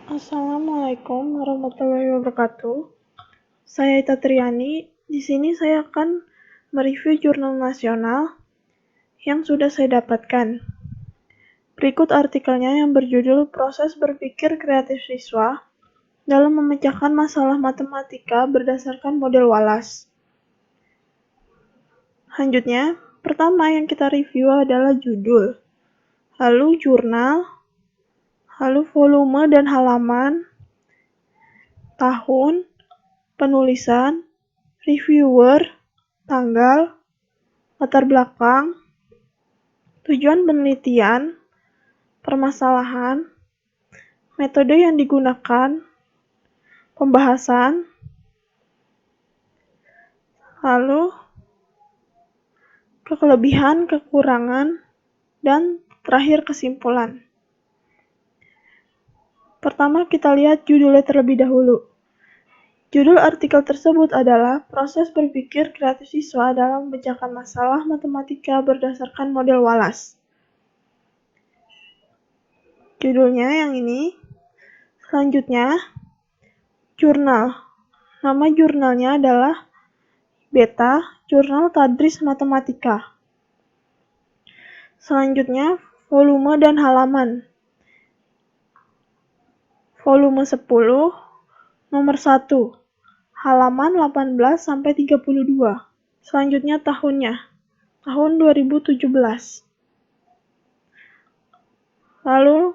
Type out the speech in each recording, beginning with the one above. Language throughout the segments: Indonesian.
Assalamualaikum warahmatullahi wabarakatuh. Saya Ita Triani. Di sini saya akan mereview jurnal nasional yang sudah saya dapatkan. Berikut artikelnya yang berjudul Proses Berpikir Kreatif Siswa dalam Memecahkan Masalah Matematika Berdasarkan Model Wallace. Selanjutnya, pertama yang kita review adalah judul, lalu jurnal, lalu volume dan halaman, tahun, penulisan, reviewer, tanggal, latar belakang, tujuan penelitian, permasalahan, metode yang digunakan, pembahasan, lalu kelebihan, kekurangan, dan terakhir kesimpulan. Pertama kita lihat judulnya terlebih dahulu. Judul artikel tersebut adalah Proses Berpikir Kreatif Siswa dalam Memecahkan Masalah Matematika Berdasarkan Model Wallace. Judulnya yang ini. Selanjutnya, jurnal. Nama jurnalnya adalah Beta, Jurnal Tadris Matematika. Selanjutnya, volume dan halaman. Volume 10, nomor 1, halaman 18-32. Selanjutnya tahunnya, tahun 2017. Lalu,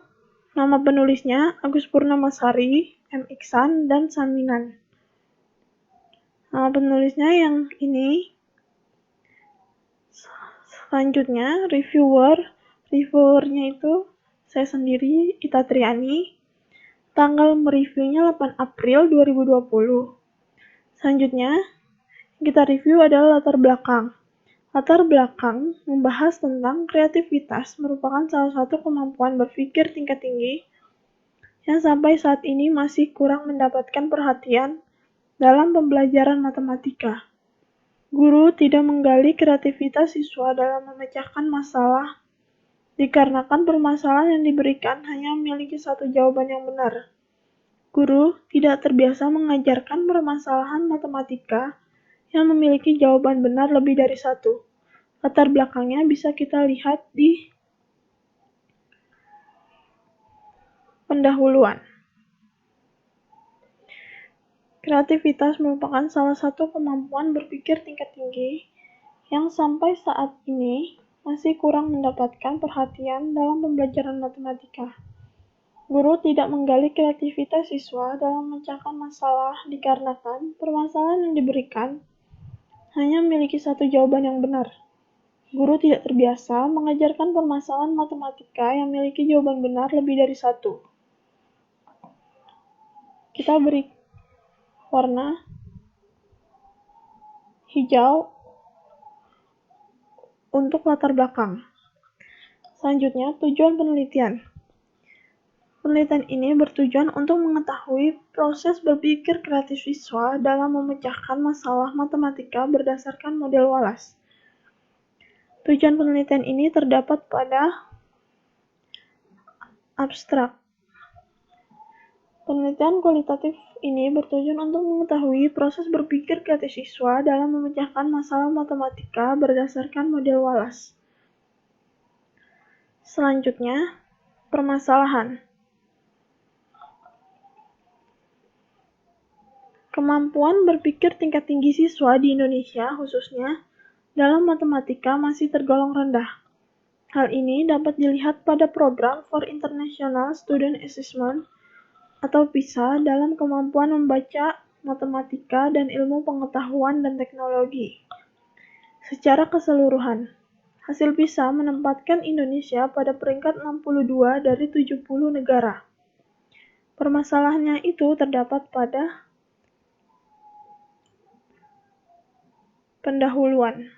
nama penulisnya Agus Purnamasari, M. Iksan, dan Saminan. Nama penulisnya yang ini. Selanjutnya, reviewernya itu saya sendiri, Ita Triani. Tanggal mereviewnya 8 April 2020. Selanjutnya, kita review adalah latar belakang. Latar belakang membahas tentang kreativitas merupakan salah satu kemampuan berpikir tingkat tinggi yang sampai saat ini masih kurang mendapatkan perhatian dalam pembelajaran matematika. Guru tidak menggali kreativitas siswa dalam memecahkan masalah dikarenakan permasalahan yang diberikan hanya memiliki satu jawaban yang benar. Guru tidak terbiasa mengajarkan permasalahan matematika yang memiliki jawaban benar lebih dari satu. Latar belakangnya bisa kita lihat di pendahuluan. Kreativitas merupakan salah satu kemampuan berpikir tingkat tinggi yang sampai saat ini masih kurang mendapatkan perhatian dalam pembelajaran matematika. Guru tidak menggali kreativitas siswa dalam memecahkan masalah dikarenakan permasalahan yang diberikan hanya memiliki satu jawaban yang benar. Guru tidak terbiasa mengajarkan permasalahan matematika yang memiliki jawaban benar lebih dari satu. Kita beri warna hijau untuk latar belakang. Selanjutnya, tujuan penelitian. Penelitian ini bertujuan untuk mengetahui proses berpikir kreatif siswa dalam memecahkan masalah matematika berdasarkan model Wallace. Tujuan penelitian ini terdapat pada abstrak. Penelitian kualitatif ini bertujuan untuk mengetahui proses berpikir kreatif siswa dalam memecahkan masalah matematika berdasarkan model Wallace. Selanjutnya, permasalahan. Kemampuan berpikir tingkat tinggi siswa di Indonesia khususnya dalam matematika masih tergolong rendah. Hal ini dapat dilihat pada program for International Student Assessment atau PISA dalam kemampuan membaca matematika dan ilmu pengetahuan dan teknologi. Secara keseluruhan, hasil PISA menempatkan Indonesia pada peringkat 62 dari 70 negara. Permasalahannya itu terdapat pada pendahuluan.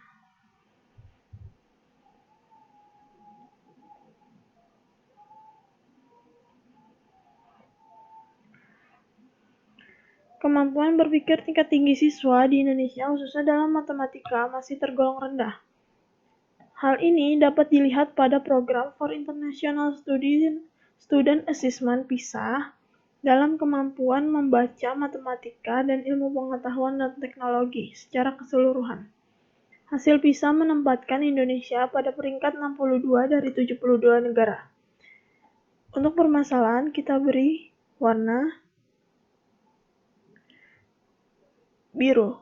Kemampuan berpikir tingkat tinggi siswa di Indonesia khususnya dalam matematika masih tergolong rendah. Hal ini dapat dilihat pada program for International Student Assessment PISA dalam kemampuan membaca matematika dan ilmu pengetahuan dan teknologi secara keseluruhan. Hasil PISA menempatkan Indonesia pada peringkat 62 dari 72 negara. Untuk permasalahan, kita beri warna biru.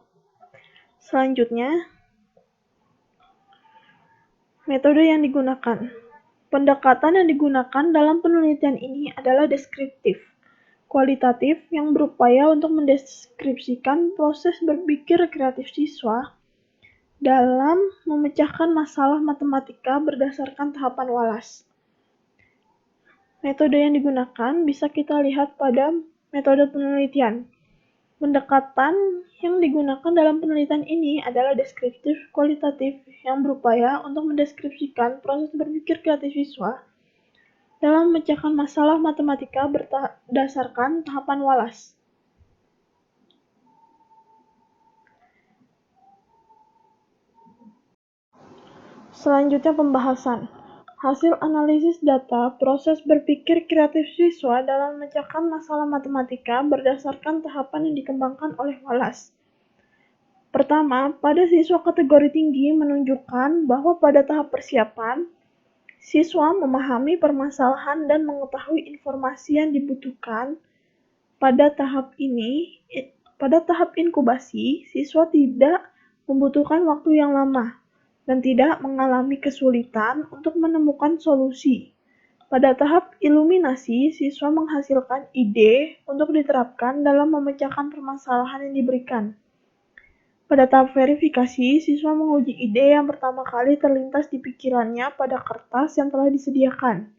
Selanjutnya, metode yang digunakan. Pendekatan yang digunakan dalam penelitian ini adalah deskriptif, kualitatif yang berupaya untuk mendeskripsikan proses berpikir kreatif siswa dalam memecahkan masalah matematika berdasarkan tahapan Wallace. Metode yang digunakan bisa kita lihat pada metode penelitian. Pendekatan yang digunakan dalam penelitian ini adalah deskriptif kualitatif yang berupaya untuk mendeskripsikan proses berpikir kreatif siswa dalam memecahkan masalah matematika berdasarkan tahapan Wallace. Selanjutnya pembahasan. Hasil analisis data proses berpikir kreatif siswa dalam memecahkan masalah matematika berdasarkan tahapan yang dikembangkan oleh Wallace. Pertama, pada siswa kategori tinggi menunjukkan bahwa pada tahap persiapan, siswa memahami permasalahan dan mengetahui informasi yang dibutuhkan. Pada tahap inkubasi, siswa tidak membutuhkan waktu yang lama dan tidak mengalami kesulitan untuk menemukan solusi. Pada tahap iluminasi, siswa menghasilkan ide untuk diterapkan dalam memecahkan permasalahan yang diberikan. Pada tahap verifikasi, siswa menguji ide yang pertama kali terlintas di pikirannya pada kertas yang telah disediakan.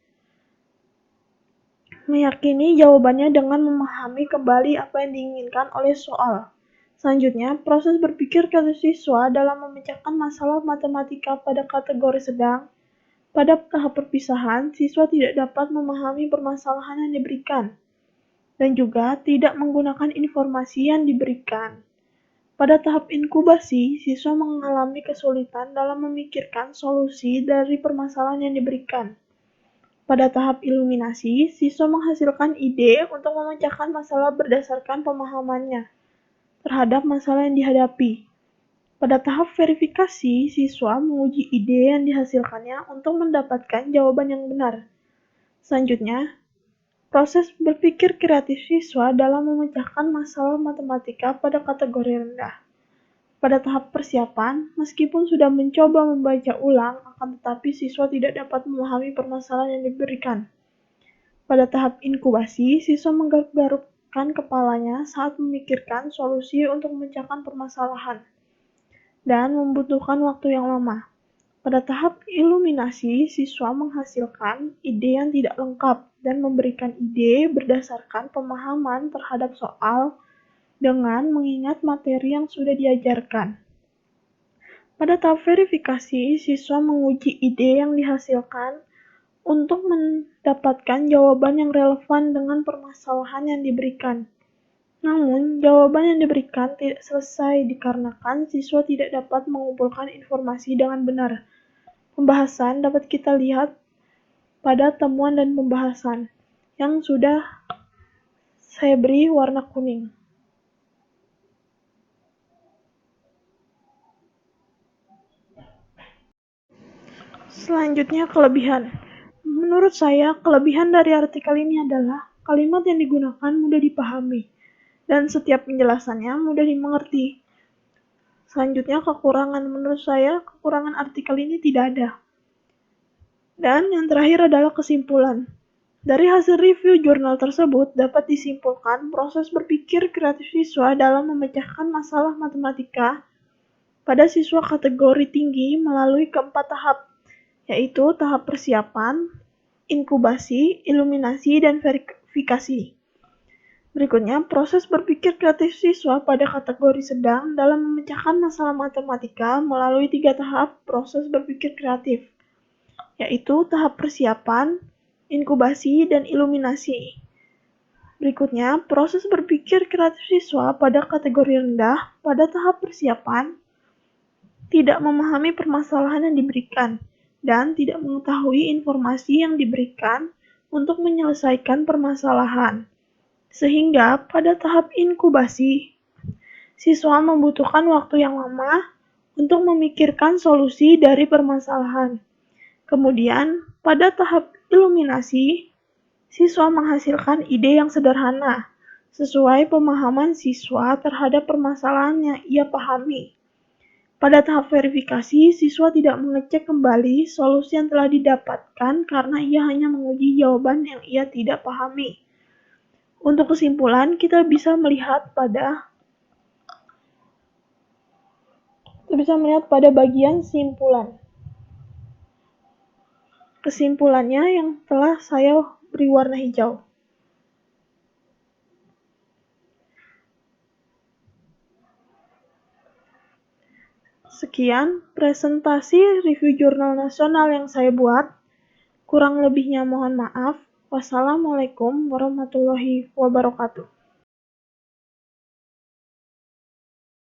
Meyakini jawabannya dengan memahami kembali apa yang diinginkan oleh soal. Selanjutnya, proses berpikir kreatif siswa dalam memecahkan masalah matematika pada kategori sedang. Pada tahap perpisahan, siswa tidak dapat memahami permasalahan yang diberikan dan juga tidak menggunakan informasi yang diberikan. Pada tahap inkubasi, siswa mengalami kesulitan dalam memikirkan solusi dari permasalahan yang diberikan. Pada tahap iluminasi, siswa menghasilkan ide untuk memecahkan masalah berdasarkan pemahamannya terhadap masalah yang dihadapi. Pada tahap verifikasi, siswa menguji ide yang dihasilkannya untuk mendapatkan jawaban yang benar. Selanjutnya, proses berpikir kreatif siswa dalam memecahkan masalah matematika pada kategori rendah. Pada tahap persiapan, meskipun sudah mencoba membaca ulang, akan tetapi siswa tidak dapat memahami permasalahan yang diberikan. Pada tahap inkubasi, siswa menggaruk-garukkan kepalanya saat memikirkan solusi untuk memecahkan permasalahan dan membutuhkan waktu yang lama. Pada tahap iluminasi, siswa menghasilkan ide yang tidak lengkap dan memberikan ide berdasarkan pemahaman terhadap soal dengan mengingat materi yang sudah diajarkan. Pada tahap verifikasi, siswa menguji ide yang dihasilkan untuk mendapatkan jawaban yang relevan dengan permasalahan yang diberikan. Namun, jawaban yang diberikan tidak selesai dikarenakan siswa tidak dapat mengumpulkan informasi dengan benar. Pembahasan dapat kita lihat pada temuan dan pembahasan yang sudah saya beri warna kuning. Selanjutnya, kelebihan. Menurut saya, kelebihan dari artikel ini adalah kalimat yang digunakan mudah dipahami dan setiap penjelasannya mudah dimengerti. Selanjutnya, kekurangan. Menurut saya, kekurangan artikel ini tidak ada. Dan yang terakhir adalah kesimpulan. Dari hasil review jurnal tersebut dapat disimpulkan proses berpikir kreatif siswa dalam memecahkan masalah matematika pada siswa kategori tinggi melalui keempat tahap, yaitu tahap persiapan, inkubasi, iluminasi, dan verifikasi. Berikutnya, proses berpikir kreatif siswa pada kategori sedang dalam memecahkan masalah matematika melalui 3 tahap proses berpikir kreatif, yaitu tahap persiapan, inkubasi, dan iluminasi. Berikutnya, proses berpikir kreatif siswa pada kategori rendah pada tahap persiapan tidak memahami permasalahan yang diberikan dan tidak mengetahui informasi yang diberikan untuk menyelesaikan permasalahan. Sehingga pada tahap inkubasi, siswa membutuhkan waktu yang lama untuk memikirkan solusi dari permasalahan. Kemudian, pada tahap iluminasi, siswa menghasilkan ide yang sederhana, sesuai pemahaman siswa terhadap permasalahan yang ia pahami. Pada tahap verifikasi, siswa tidak mengecek kembali solusi yang telah didapatkan karena ia hanya menguji jawaban yang ia tidak pahami. Untuk kesimpulan, kita bisa melihat pada bagian simpulan. Kesimpulannya yang telah saya beri warna hijau. Sekian presentasi review jurnal nasional yang saya buat. Kurang lebihnya mohon maaf. Wassalamualaikum warahmatullahi wabarakatuh.